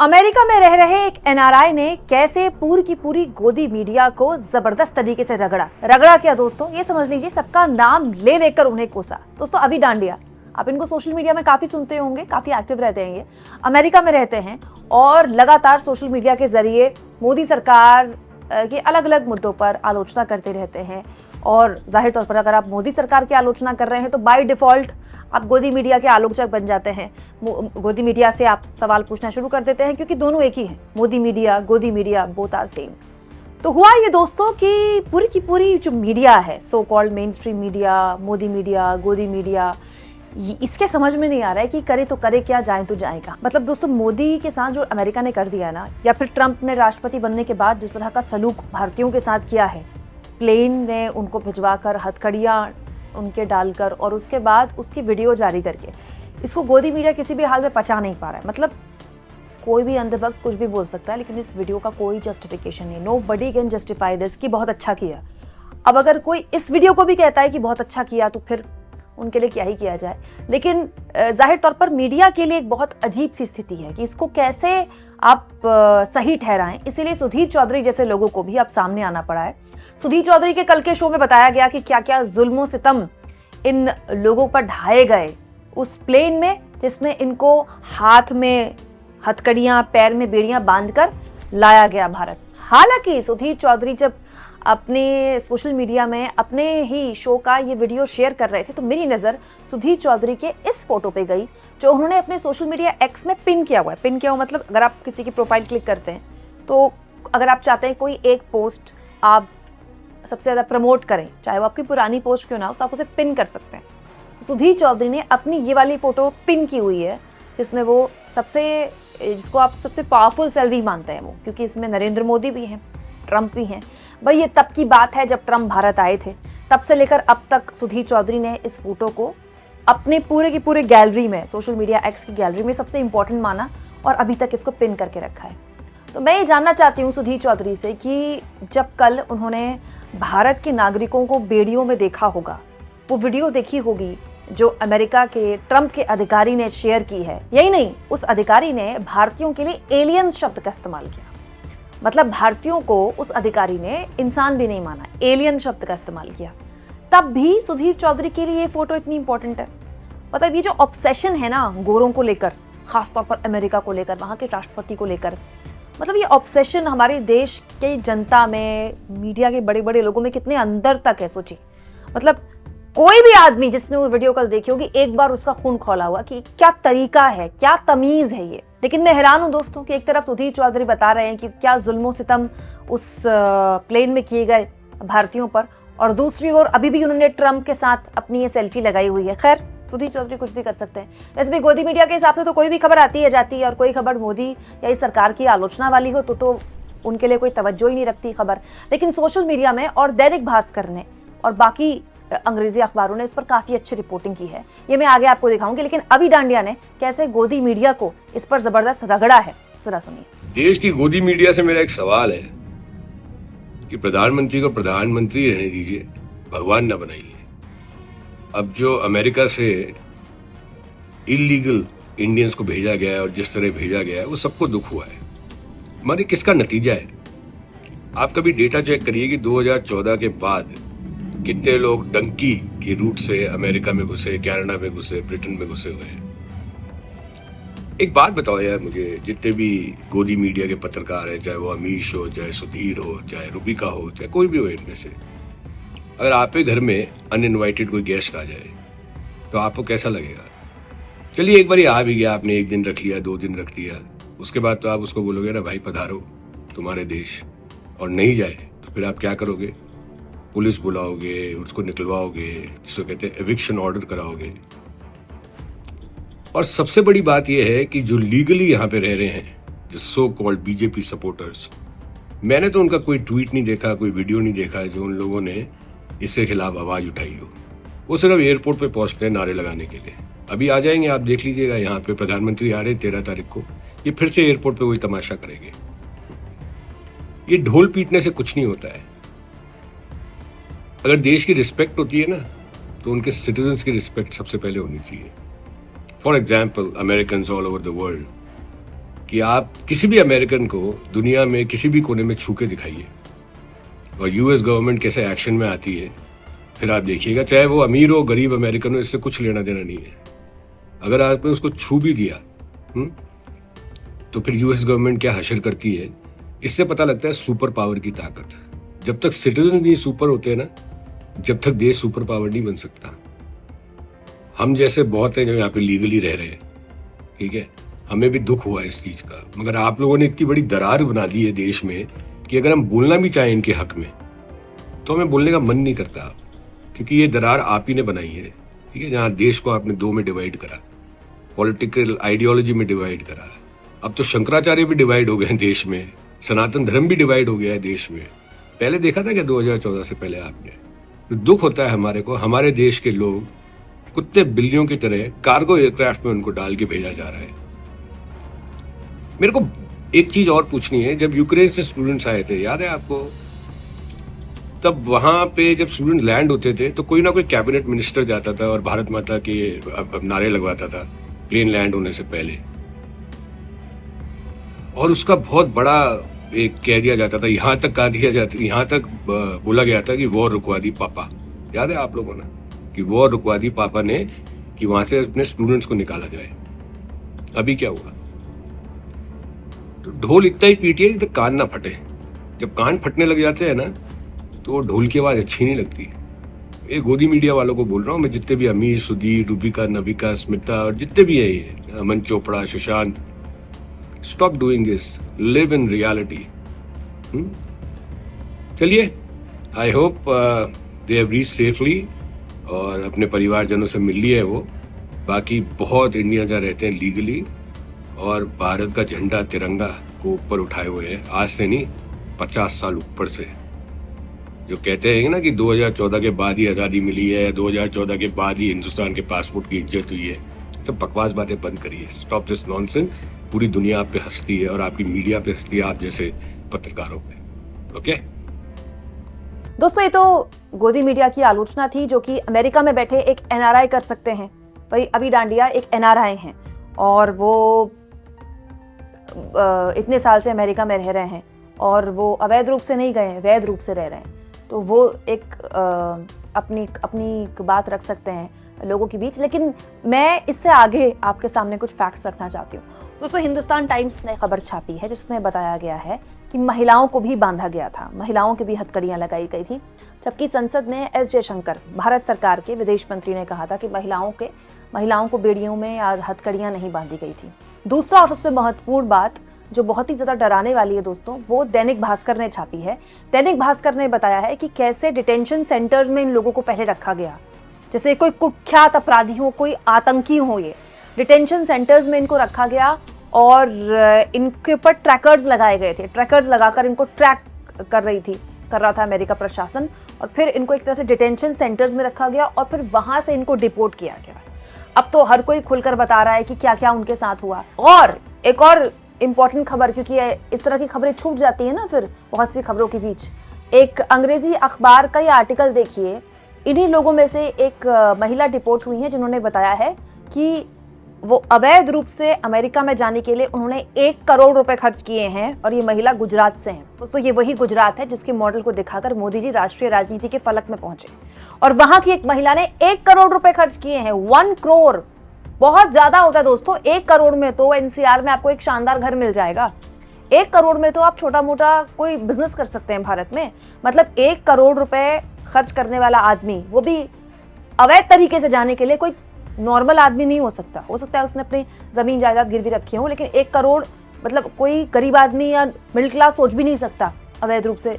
America में रह रहे एक एनआरआई ने कैसे पूरी की पूरी गोदी मीडिया को जबरदस्त तरीके से रगड़ा क्या दोस्तों, ये समझ लीजिए सबका नाम ले लेकर उन्हें कोसा। दोस्तों अभी डांडिया, आप इनको सोशल मीडिया में काफी सुनते होंगे, काफी एक्टिव रहते हैं, ये अमेरिका में रहते हैं और लगातार सोशल मीडिया के जरिए मोदी सरकार के अलग अलग मुद्दों पर आलोचना करते रहते हैं। और जाहिर तौर पर अगर आप मोदी सरकार की आलोचना कर रहे हैं तो बाय डिफॉल्ट आप गोदी मीडिया के आलोचक बन जाते हैं। गोदी मीडिया से आप सवाल पूछना शुरू कर देते हैं क्योंकि दोनों एक ही हैं, मोदी मीडिया, गोदी मीडिया, बोथ आर सेम। तो हुआ ये दोस्तों कि पूरी की पूरी जो मीडिया है, so called main stream media, Modi media, गोदी मीडिया, इसके समझ में नहीं आ रहा है कि करे तो करे क्या, जाए तो जाए कहाँ। मतलब दोस्तों मोदी के साथ जो अमेरिका ने कर दिया ना, या फिर ट्रंप ने राष्ट्रपति बनने के बाद जिस तरह का सलूक भारतीयों के साथ किया है, प्लेन ने उनको भिजवाकर, हथकड़ियाँ उनके डालकर और उसके बाद उसकी वीडियो जारी करके, इसको गोदी मीडिया किसी भी हाल में पचा नहीं पा रहा है। मतलब कोई भी अंधभक्त कुछ भी बोल सकता है, लेकिन इस वीडियो का कोई जस्टिफिकेशन नहीं। Nobody can justify this कि बहुत अच्छा किया। अब अगर कोई इस वीडियो को भी कहता है कि बहुत अच्छा किया तो फिर उनके लिए क्या ही किया जाए। लेकिन जाहिर तौर पर मीडिया के लिए एक बहुत अजीब सी स्थिति है कि इसको कैसे आप सही ठहराएं। इसीलिए सुधीर चौधरी जैसे लोगों को भी अब सामने आना पड़ा है। सुधीर चौधरी के कल के शो में बताया गया कि क्या क्या जुल्मों सितम इन लोगों पर ढाए गए उस प्लेन में, जिसमें इनको हाथ में हथकड़ियां, पैर में बेड़ियां बांधकर लाया गया भारत। हालांकि सुधीर चौधरी जब अपने सोशल मीडिया में अपने ही शो का ये वीडियो शेयर कर रहे थे तो मेरी नज़र सुधीर चौधरी के इस फोटो पे गई जो उन्होंने अपने सोशल मीडिया एक्स में पिन किया हुआ है। पिन किया हुआ मतलब अगर आप किसी की प्रोफाइल क्लिक करते हैं तो अगर आप चाहते हैं कोई एक पोस्ट आप सबसे ज़्यादा प्रमोट करें, चाहे वो आपकी पुरानी पोस्ट क्यों ना हो, तो आप उसे पिन कर सकते हैं। तो सुधीर चौधरी ने अपनी ये वाली फ़ोटो पिन की हुई है जिसमें वो जिसको आप सबसे पावरफुल सेल्फी मानते हैं वो, क्योंकि इसमें नरेंद्र मोदी भी हैं, ट्रंप भी हैं। भाई ये तब की बात है जब ट्रंप भारत आए थे, तब से लेकर अब तक सुधीर चौधरी ने इस फोटो को अपने पूरे की पूरे गैलरी में, सोशल मीडिया एक्स की गैलरी में सबसे इंपॉर्टेंट माना और अभी तक इसको पिन करके रखा है। तो मैं ये जानना चाहती हूँ सुधीर चौधरी से कि जब कल उन्होंने भारत के नागरिकों को बेड़ियों में देखा होगा, वो वीडियो देखी होगी जो अमेरिका के ट्रंप के अधिकारी ने शेयर की है। यही नहीं, उस अधिकारी ने भारतीयों के लिए एलियन शब्द का इस्तेमाल किया। मतलब भारतीयों को उस अधिकारी ने इंसान भी नहीं माना, एलियन शब्द का इस्तेमाल किया। तब भी सुधीर चौधरी के लिए ये फोटो इतनी इंपॉर्टेंट है। मतलब ये जो ऑब्सेशन है ना गोरों को लेकर, खासतौर पर अमेरिका को लेकर, वहां के राष्ट्रपति को लेकर, मतलब ये ऑब्सेशन हमारे देश के जनता में, मीडिया के बड़े बड़े लोगों में कितने अंदर तक है सोचिए। मतलब कोई भी आदमी जिसने वो वीडियो कल देखी होगी, एक बार उसका खून खौला हुआ कि क्या तरीका है, क्या तमीज है ये। लेकिन मैं हैरान हूं दोस्तों कि एक तरफ सुधीर चौधरी बता रहे हैं कि क्या जुल्मों सितम उस प्लेन में किए गए भारतीयों पर, और दूसरी ओर अभी भी उन्होंने ट्रंप के साथ अपनी ये सेल्फी लगाई हुई है। खैर सुधीर चौधरी कुछ भी कर सकते हैं। वैसे भी गोदी मीडिया के हिसाब से तो कोई भी खबर आती है जाती है, और कोई खबर मोदी या इस सरकार की आलोचना वाली हो तो उनके लिए कोई तवज्जो ही नहीं रखती खबर। लेकिन सोशल मीडिया में और दैनिक भास्कर ने और बाकी अंग्रेजी अखबारों ने इस पर काफी अच्छी रिपोर्टिंग की है, ये मैं आगे आपको दिखाऊंगी। लेकिन अभी डांडिया ने कैसे गोदी मीडिया को इस पर जबरदस्त रगड़ा है, जरा सुनिए। देश की गोदी मीडिया से मेरा एक सवाल है कि प्रधानमंत्री को प्रधानमंत्री रहने दीजिए, भगवान न बनाइए। अब जो अमेरिका से इलीगल इंडियंस को भेजा गया है और जिस तरह भेजा गया है वो सबको दुख हुआ है, मगर किसका नतीजा है? आप कभी डेटा चेक करिए कि 2014 के बाद कितने लोग डंकी के रूट से अमेरिका में घुसे, कनाडा में घुसे, ब्रिटेन में घुसे हुए हैं। एक बात बताओ यार मुझे, जितने भी गोदी मीडिया के पत्रकार हैं, चाहे वो अमीश हो, चाहे सुधीर हो, चाहे रूबिका हो, चाहे कोई भी हो इनमें से, अगर आपके घर में अनइनवाइटेड कोई गेस्ट आ जाए तो आपको कैसा लगेगा? चलिए एक बार आ भी गया, आपने एक दिन रख लिया, 2 दिन रख दिया, उसके बाद तो आप उसको बोलोगे ना भाई पधारो तुम्हारे देश, और नहीं जाए तो फिर आप क्या करोगे? पुलिस बुलाओगे, उसको निकलवाओगे, जिसको कहते हैं एविक्शन ऑर्डर कराओगे। और सबसे बड़ी बात यह है कि जो लीगली यहाँ पे रह रहे हैं, जो सो कॉल्ड बीजेपी सपोर्टर्स, मैंने तो उनका कोई ट्वीट नहीं देखा, कोई वीडियो नहीं देखा जो उन लोगों ने इसके खिलाफ आवाज उठाई हो। वो सिर्फ एयरपोर्ट पे पहुंचते हैं नारे लगाने के लिए। अभी आ जाएंगे, आप देख लीजिएगा, यहाँ पे प्रधानमंत्री आ रहे 13 तारीख को, ये फिर से एयरपोर्ट पे वही तमाशा करेंगे। ये ढोल पीटने से कुछ नहीं होता है। अगर देश की रिस्पेक्ट होती है ना, तो उनके सिटीजन्स की रिस्पेक्ट सबसे पहले होनी चाहिए। For example American all over the world, कि आप किसी भी अमेरिकन को दुनिया में किसी भी कोने में छू के दिखाइए और यूएस गवर्नमेंट कैसे एक्शन में आती है, फिर आप देखिएगा, चाहे वो अमीर हो गरीब अमेरिकन हो, इससे कुछ लेना देना नहीं है। अगर आपने उसको छू भी दिया तो फिर यूएस गवर्नमेंट क्या हशर करती है, इससे पता लगता है सुपर पावर की ताकत। जब तक सिटीजन नहीं सुपर होते हैं ना, जब तक देश सुपर पावर नहीं बन सकता। हम जैसे बहुत हैं जो यहाँ पे लीगली रह रहे हैं, ठीक है, हमें भी दुख हुआ इस चीज का, मगर आप लोगों ने इतनी बड़ी दरार बना दी है देश में कि अगर हम बोलना भी चाहें इनके हक में तो हमें बोलने का मन नहीं करता, क्योंकि ये दरार आप ही ने बनाई है, ठीक है, जहां देश को आपने दो में डिवाइड करा, पॉलिटिकल आइडियोलॉजी में डिवाइड करा। अब तो शंकराचार्य भी डिवाइड हो गए हैं देश में, सनातन धर्म भी डिवाइड हो गया है देश में। पहले देखा था क्या 2014 से पहले आपने? तो दुख होता है हमारे को, हमारे देश के लोग कुत्ते बिल्लियों की तरह कार्गो एयरक्राफ्ट में उनको डाल के भेजा जा रहा है। मेरे को एक चीज और पूछनी है, जब यूक्रेन से स्टूडेंट्स आए थे, याद है आपको? तब वहां पे जब स्टूडेंट लैंड होते थे तो कोई ना कोई कैबिनेट मिनिस्टर जाता था और भारत माता के नारे लगवाता था प्लेन लैंड होने से पहले, और उसका बहुत बड़ा एक कह दिया जाता था, यहां तक बोला गया था कि वॉर रुकवा दी पापा। याद है आप लोगों ने कि वॉर रुकवा दी पापा ने, कि वहां से अपने स्टूडेंट्स को निकाला जाए। अभी क्या हुआ? तो ढोल इतना ही पीटिए जब तक कान ना फटे। जब कान फटने लग जाते हैं ना तो ढोल की आवाज अच्छी नहीं लगती। ये गोदी मीडिया वालों को बोल रहा हूं मैं, जितने भी अमीर, सुधीर, रूबिका, नविका, स्मिता और जितने भी है ये, Aman Chopra, Sushant, stop doing this, live in reality. चलिए, I hope they have reached safely और अपने परिवारजनों से मिल लिए है वो। बाकी बहुत इंडियंस रहते हैं लीगली और भारत का झंडा तिरंगा को ऊपर उठाए हुए हैं, आज से नहीं 50 साल ऊपर से। जो कहते हैं ना कि 2014 के बाद ही आजादी मिली है, 2014 के बाद ही हिंदुस्तान के पासपोर्ट की इज्जत हुई है, सब बकवास बातें बंद करिए। Stop this nonsense. पूरी दुनिया आप पे हंसती है और आपकी मीडिया पे हंसती है, आप जैसे पत्रकारों पे। ओके दोस्तों, ये तो गोदी मीडिया की आलोचना थी जो कि अमेरिका में बैठे एक एनआरआई कर सकते हैं। भाई अभी डांडिया एक एनआरआई हैं और वो इतने साल से अमेरिका में रह रहे हैं और वो अवैध रूप से नहीं गए हैं, वैध रूप से रह रहे हैं, तो वो एक अपनी बात रख सकते हैं लोगों के बीच। लेकिन मैं इससे आगे आपके सामने कुछ फैक्ट्स रखना चाहती हूँ। दोस्तों, हिंदुस्तान टाइम्स ने खबर छापी है जिसमें बताया गया है कि महिलाओं को भी बांधा गया था, महिलाओं की भी हथकड़ियां लगाई गई थी, जबकि संसद में एस जयशंकर, भारत सरकार के विदेश मंत्री, ने कहा था कि महिलाओं को बेड़ियों में या हथकड़ियां नहीं बांधी गई थी। दूसरा और सबसे महत्वपूर्ण बात जो बहुत ही ज्यादा डराने वाली है दोस्तों, वो दैनिक भास्कर ने छापी है। दैनिक भास्कर ने बताया है कि कैसे डिटेंशन सेंटर्स में इन लोगों को पहले रखा गया, जैसे कोई कुख्यात अपराधी हो, कोई आतंकी हो। ये डिटेंशन सेंटर्स में इनको रखा गया और इनके ऊपर ट्रैकर्स लगाए गए थे। ट्रैकर्स लगाकर इनको ट्रैक कर रहा था अमेरिका प्रशासन, और फिर इनको एक तरह से डिटेंशन सेंटर्स में रखा गया और फिर वहां से इनको डिपोर्ट किया गया। अब तो हर कोई खुलकर बता रहा है कि क्या क्या उनके साथ हुआ। और एक और इंपॉर्टेंट खबर, क्योंकि इस तरह की खबरें छूट जाती है ना फिर बहुत सी खबरों के बीच, एक अंग्रेजी अखबार का ये आर्टिकल देखिए। इन्हीं लोगों में से एक महिला डिपोर्ट हुई है जिन्होंने बताया है कि वो अवैध रूप से अमेरिका में जाने के लिए उन्होंने 1 करोड़ रुपए खर्च किए हैं, और ये महिला गुजरात से हैं। दोस्तों, ये वही गुजरात है जिसके मॉडल को दिखाकर मोदी जी राष्ट्रीय राजनीति के फलक में पहुंचे, और वहां की एक महिला ने 1 करोड़ रुपए खर्च किए हैं। 1 करोड़ बहुत ज्यादा होता है दोस्तों। 1 करोड़ में तो एनसीआर में आपको एक शानदार घर मिल जाएगा। 1 करोड़ में तो आप छोटा मोटा कोई बिजनेस कर सकते हैं भारत में। मतलब 1 करोड़ रुपए खर्च करने वाला आदमी, वो भी अवैध तरीके से जाने के लिए, कोई नॉर्मल आदमी नहीं हो सकता है उसने अपनी जमीन जायदाद गिरवी रखी हो, लेकिन 1 करोड़ मतलब कोई गरीब आदमी या मिडिल क्लास सोच भी नहीं सकता अवैध रूप से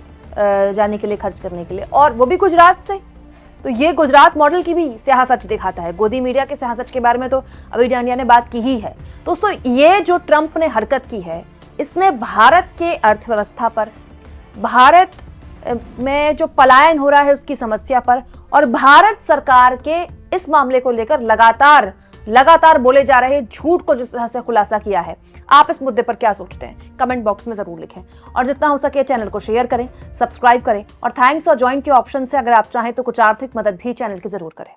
जाने के लिए, खर्च करने के लिए, और वो भी गुजरात से। तो ये गुजरात मॉडल की भी स्याह सच दिखाता है। गोदी मीडिया के स्याह सच के बारे में तो अभी डांडिया ने बात की ही है। दोस्तों, ये जो ट्रंप ने हरकत की है, इसने भारत के अर्थव्यवस्था पर, भारत में जो पलायन हो रहा है उसकी समस्या पर, और भारत सरकार के इस मामले को लेकर लगातार बोले जा रहे झूठ को जिस तरह से खुलासा किया है। आप इस मुद्दे पर क्या सोचते हैं? कमेंट बॉक्स में जरूर लिखें, और जितना हो सके चैनल को शेयर करें, सब्सक्राइब करें, और थैंक्स और ज्वाइन के ऑप्शन से अगर आप चाहें तो कुछ आर्थिक मदद भी चैनल की जरूर करें।